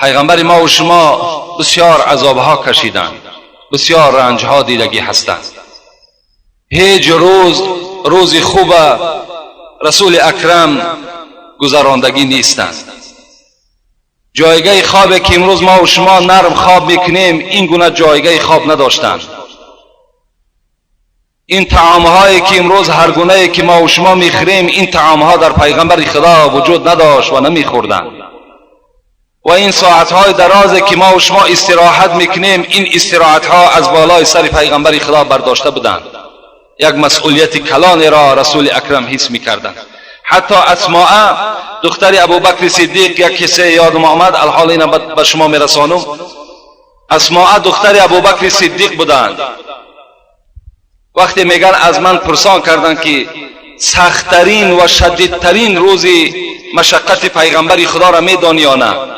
پیغمبر ما و شما بسیار عذابها کشیدند، بسیار رنجها دیدگی هستند. هیچ روزی خوب رسول اکرم گذراندگی نیستند. جایگاه خوابی که امروز ما و شما نرم خواب میکنیم این گونه جایگاه خواب نداشتند. این طعامهایی که امروز هر گونه‌ای که ما و شما میخوریم این طعامها در پیغمبر خدا وجود نداشت و نمیخوردند. و این ساعتهای درازی که ما و شما استراحت میکنیم این استراحتها از بالای سر پیغمبر خدا برداشته بودند. یک مسئولیت کلانی را رسول اکرم حس میکردند. حتی اسماء دختر ابوبکر صدیق، یک کیسه یادم آمد الحال این به شما میرسانم. اسماء دختر ابوبکر صدیق بودند. وقتی میگن از من پرسان کردند که سختترین و شدیدترین روزی مشقت پیغمبر خدا را میدانی یا نه؟